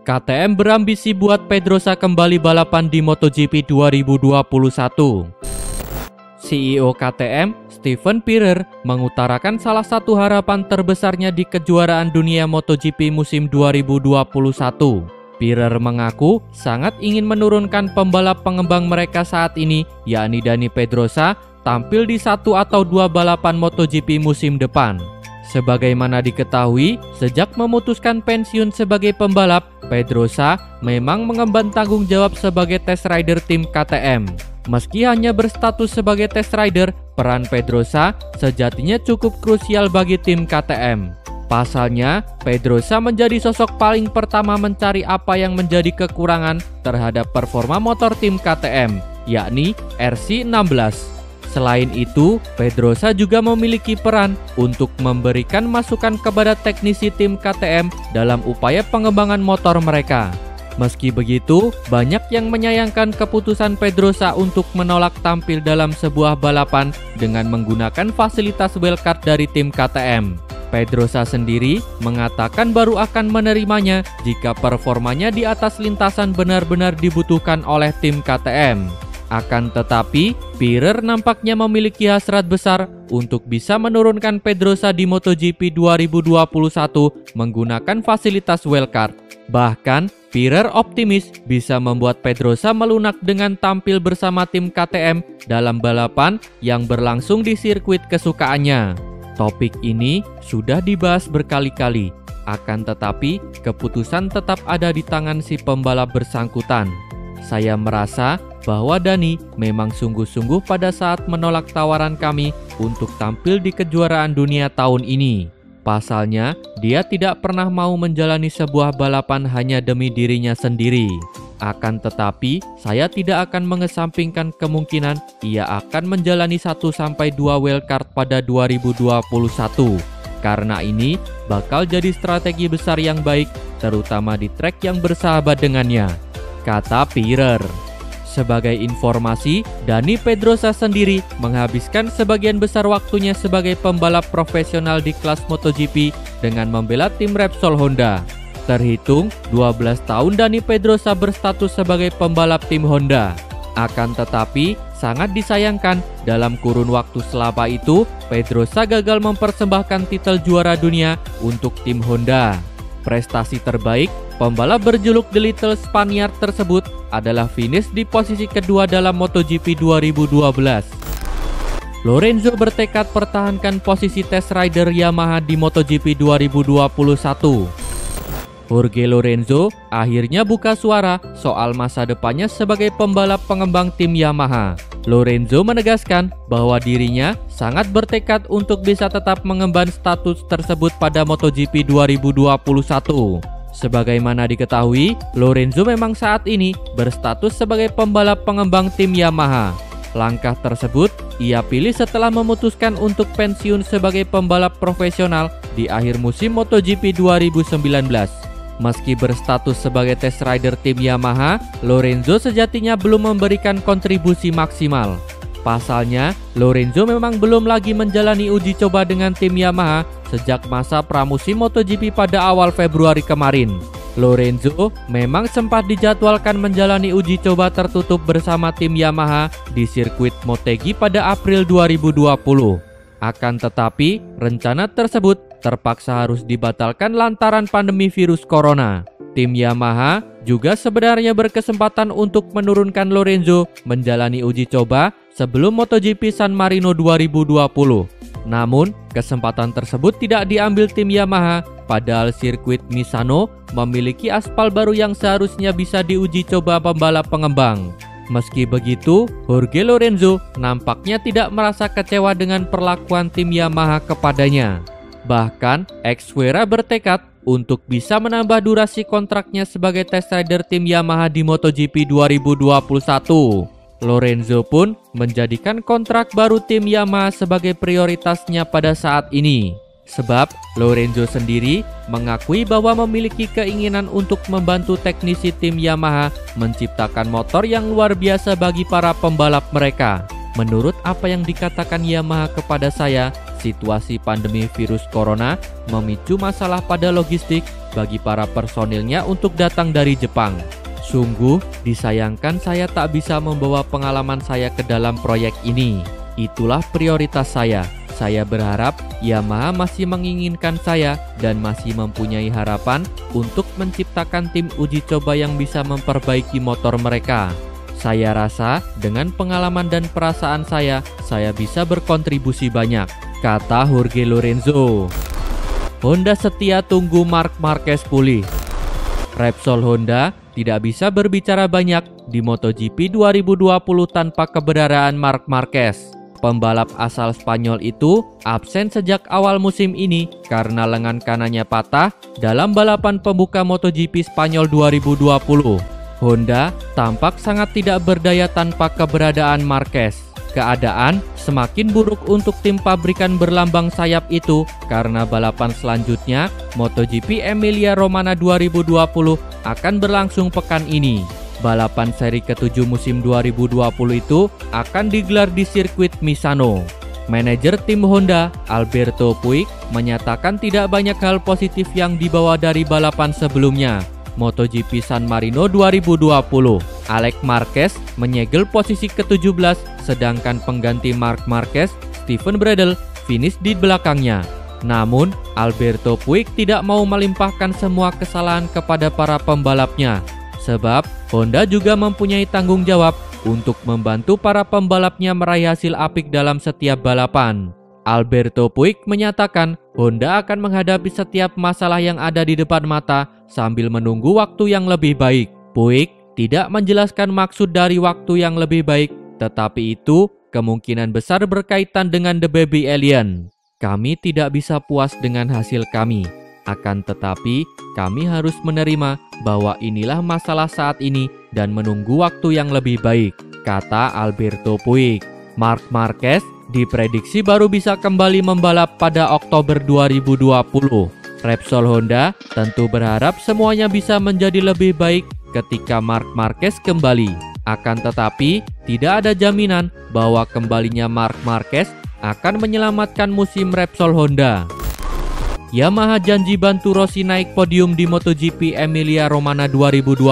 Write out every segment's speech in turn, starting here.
KTM berambisi buat Pedrosa kembali balapan di MotoGP 2021. CEO KTM, Steven Pierer, mengutarakan salah satu harapan terbesarnya di kejuaraan dunia MotoGP musim 2021. Pierer mengaku sangat ingin menurunkan pembalap pengembang mereka saat ini, yakni Dani Pedrosa, tampil di 1 atau 2 balapan MotoGP musim depan. Sebagaimana diketahui, sejak memutuskan pensiun sebagai pembalap, Pedrosa memang mengemban tanggung jawab sebagai test rider tim KTM. Meski hanya berstatus sebagai test rider, peran Pedrosa sejatinya cukup krusial bagi tim KTM. Pasalnya, Pedrosa menjadi sosok paling pertama mencari apa yang menjadi kekurangan terhadap performa motor tim KTM, yakni RC16. Selain itu, Pedrosa juga memiliki peran untuk memberikan masukan kepada teknisi tim KTM dalam upaya pengembangan motor mereka. Meski begitu, banyak yang menyayangkan keputusan Pedrosa untuk menolak tampil dalam sebuah balapan dengan menggunakan fasilitas wildcard dari tim KTM. Pedrosa sendiri mengatakan baru akan menerimanya jika performanya di atas lintasan benar-benar dibutuhkan oleh tim KTM. Akan tetapi, Pierer nampaknya memiliki hasrat besar untuk bisa menurunkan Pedrosa di MotoGP 2021 menggunakan fasilitas wildcard. Bahkan, Pierer optimis bisa membuat Pedrosa melunak dengan tampil bersama tim KTM dalam balapan yang berlangsung di sirkuit kesukaannya. Topik ini sudah dibahas berkali-kali, akan tetapi keputusan tetap ada di tangan si pembalap bersangkutan. Saya merasa bahwa Dani memang sungguh-sungguh pada saat menolak tawaran kami untuk tampil di kejuaraan dunia tahun ini. Pasalnya, dia tidak pernah mau menjalani sebuah balapan hanya demi dirinya sendiri. Akan tetapi, saya tidak akan mengesampingkan kemungkinan ia akan menjalani 1-2 wildcard pada 2021. Karena ini bakal jadi strategi besar yang baik, terutama di trek yang bersahabat dengannya, kata Pierer. Sebagai informasi, Dani Pedrosa sendiri menghabiskan sebagian besar waktunya sebagai pembalap profesional di kelas MotoGP dengan membela tim Repsol Honda. Terhitung 12 tahun Dani Pedrosa berstatus sebagai pembalap tim Honda. Akan tetapi, sangat disayangkan dalam kurun waktu selama itu, Pedrosa gagal mempersembahkan titel juara dunia untuk tim Honda. Prestasi terbaik pembalap berjuluk The Little Spaniard tersebut adalah finish di posisi kedua dalam MotoGP 2012. Lorenzo bertekad pertahankan posisi test rider Yamaha di MotoGP 2021. Jorge Lorenzo akhirnya buka suara soal masa depannya sebagai pembalap pengembang tim Yamaha. Lorenzo menegaskan bahwa dirinya sangat bertekad untuk bisa tetap mengemban status tersebut pada MotoGP 2021. Sebagaimana diketahui, Lorenzo memang saat ini berstatus sebagai pembalap pengembang tim Yamaha. Langkah tersebut ia pilih setelah memutuskan untuk pensiun sebagai pembalap profesional di akhir musim MotoGP 2019. Meski berstatus sebagai test rider tim Yamaha, Lorenzo sejatinya belum memberikan kontribusi maksimal. Pasalnya, Lorenzo memang belum lagi menjalani uji coba dengan tim Yamaha sejak masa pramusim MotoGP pada awal Februari kemarin. Lorenzo memang sempat dijadwalkan menjalani uji coba tertutup bersama tim Yamaha di sirkuit Motegi pada April 2020. Akan tetapi, rencana tersebut terpaksa harus dibatalkan lantaran pandemi virus corona. Tim Yamaha juga sebenarnya berkesempatan untuk menurunkan Lorenzo menjalani uji coba sebelum MotoGP San Marino 2020. Namun, kesempatan tersebut tidak diambil tim Yamaha, padahal sirkuit Misano memiliki aspal baru yang seharusnya bisa diuji coba pembalap pengembang. Meski begitu, Jorge Lorenzo nampaknya tidak merasa kecewa dengan perlakuan tim Yamaha kepadanya. Bahkan, ex-Wera bertekad untuk bisa menambah durasi kontraknya sebagai test rider tim Yamaha di MotoGP 2021. Lorenzo pun menjadikan kontrak baru tim Yamaha sebagai prioritasnya pada saat ini. Sebab Lorenzo sendiri mengakui bahwa memiliki keinginan untuk membantu teknisi tim Yamaha menciptakan motor yang luar biasa bagi para pembalap mereka. Menurut apa yang dikatakan Yamaha kepada saya, situasi pandemi virus corona memicu masalah pada logistik bagi para personilnya untuk datang dari Jepang. Sungguh disayangkan saya tak bisa membawa pengalaman saya ke dalam proyek ini. Itulah prioritas saya. Saya berharap Yamaha masih menginginkan saya dan masih mempunyai harapan untuk menciptakan tim uji coba yang bisa memperbaiki motor mereka. Saya rasa dengan pengalaman dan perasaan saya bisa berkontribusi banyak, kata Jorge Lorenzo. Honda setia tunggu Marc Marquez pulih. Repsol Honda tidak bisa berbicara banyak di MotoGP 2020 tanpa keberadaan Marc Marquez. Pembalap asal Spanyol itu absen sejak awal musim ini karena lengan kanannya patah dalam balapan pembuka MotoGP Spanyol 2020. Honda tampak sangat tidak berdaya tanpa keberadaan Marquez. Keadaan semakin buruk untuk tim pabrikan berlambang sayap itu karena balapan selanjutnya MotoGP Emilia-Romagna 2020 akan berlangsung pekan ini. Balapan seri ke-7 musim 2020 itu akan digelar di sirkuit Misano. Manajer tim Honda, Alberto Puig, menyatakan tidak banyak hal positif yang dibawa dari balapan sebelumnya. MotoGP San Marino 2020, Alex Marquez menyegel posisi ke-17, sedangkan pengganti Marc Marquez, Steven Bradl, finish di belakangnya. Namun, Alberto Puig tidak mau melimpahkan semua kesalahan kepada para pembalapnya. Sebab Honda juga mempunyai tanggung jawab untuk membantu para pembalapnya meraih hasil apik dalam setiap balapan. Alberto Puig menyatakan Honda akan menghadapi setiap masalah yang ada di depan mata sambil menunggu waktu yang lebih baik. Puig tidak menjelaskan maksud dari waktu yang lebih baik, tetapi itu kemungkinan besar berkaitan dengan The Baby Alien. Kami tidak bisa puas dengan hasil kami. Akan tetapi, kami harus menerima bahwa inilah masalah saat ini dan menunggu waktu yang lebih baik, kata Alberto Puig. Marc Marquez diprediksi baru bisa kembali membalap pada Oktober 2020. Repsol Honda tentu berharap semuanya bisa menjadi lebih baik ketika Marc Marquez kembali. Akan tetapi, tidak ada jaminan bahwa kembalinya Marc Marquez akan menyelamatkan musim Repsol Honda. Yamaha janji bantu Rossi naik podium di MotoGP Emilia-Romagna 2020.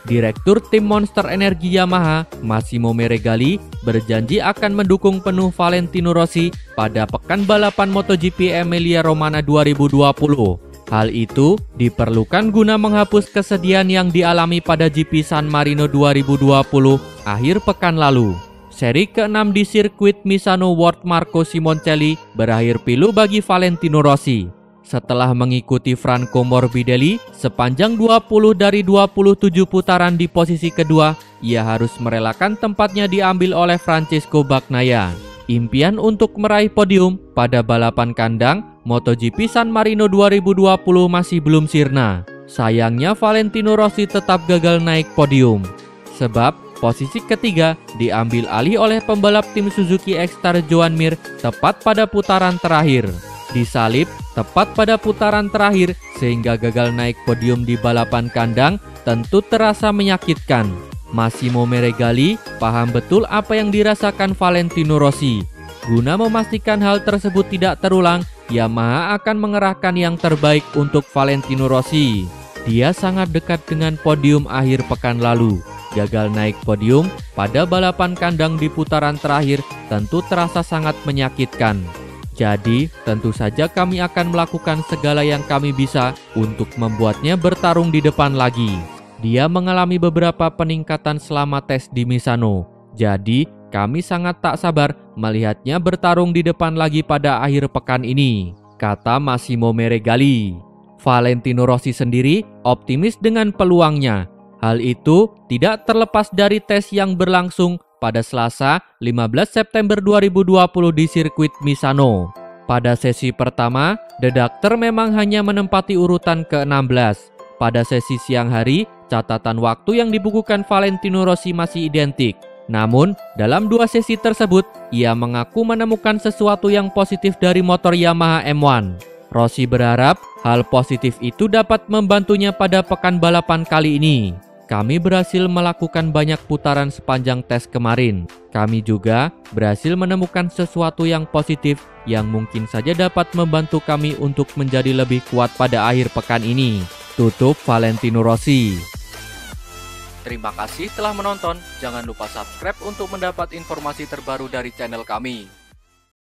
Direktur tim Monster Energi Yamaha, Massimo Meregali, berjanji akan mendukung penuh Valentino Rossi pada pekan balapan MotoGP Emilia-Romagna 2020. Hal itu diperlukan guna menghapus kesedihan yang dialami pada GP San Marino 2020 akhir pekan lalu. Seri ke-6 di sirkuit Misano World Marco Simoncelli berakhir pilu bagi Valentino Rossi. Setelah mengikuti Franco Morbidelli sepanjang 20 dari 27 putaran di posisi kedua, ia harus merelakan tempatnya diambil oleh Francesco Bagnaia. Impian untuk meraih podium pada balapan kandang MotoGP San Marino 2020 masih belum sirna. Sayangnya Valentino Rossi tetap gagal naik podium. Sebab posisi ketiga diambil alih oleh pembalap tim Suzuki X-Star Joan Mir tepat pada putaran terakhir. Disalip tepat pada putaran terakhir sehingga gagal naik podium di balapan kandang tentu terasa menyakitkan. Massimo Meregali paham betul apa yang dirasakan Valentino Rossi. Guna memastikan hal tersebut tidak terulang, Yamaha akan mengerahkan yang terbaik untuk Valentino Rossi. Dia sangat dekat dengan podium akhir pekan lalu. Gagal naik podium pada balapan kandang di putaran terakhir tentu terasa sangat menyakitkan. Jadi, tentu saja kami akan melakukan segala yang kami bisa untuk membuatnya bertarung di depan lagi. Dia mengalami beberapa peningkatan selama tes di Misano. Jadi, kami sangat tak sabar melihatnya bertarung di depan lagi pada akhir pekan ini, kata Massimo Meregali. Valentino Rossi sendiri optimis dengan peluangnya. Hal itu tidak terlepas dari tes yang berlangsung pada Selasa 15 September 2020 di sirkuit Misano. Pada sesi pertama, The Doctor memang hanya menempati urutan ke-16. Pada sesi siang hari, catatan waktu yang dibukukan Valentino Rossi masih identik. Namun, dalam dua sesi tersebut, ia mengaku menemukan sesuatu yang positif dari motor Yamaha M1. Rossi berharap hal positif itu dapat membantunya pada pekan balapan kali ini. Kami berhasil melakukan banyak putaran sepanjang tes kemarin. Kami juga berhasil menemukan sesuatu yang positif yang mungkin saja dapat membantu kami untuk menjadi lebih kuat pada akhir pekan ini. Tutup Valentino Rossi. Terima kasih telah menonton. Jangan lupa subscribe untuk mendapat informasi terbaru dari channel kami.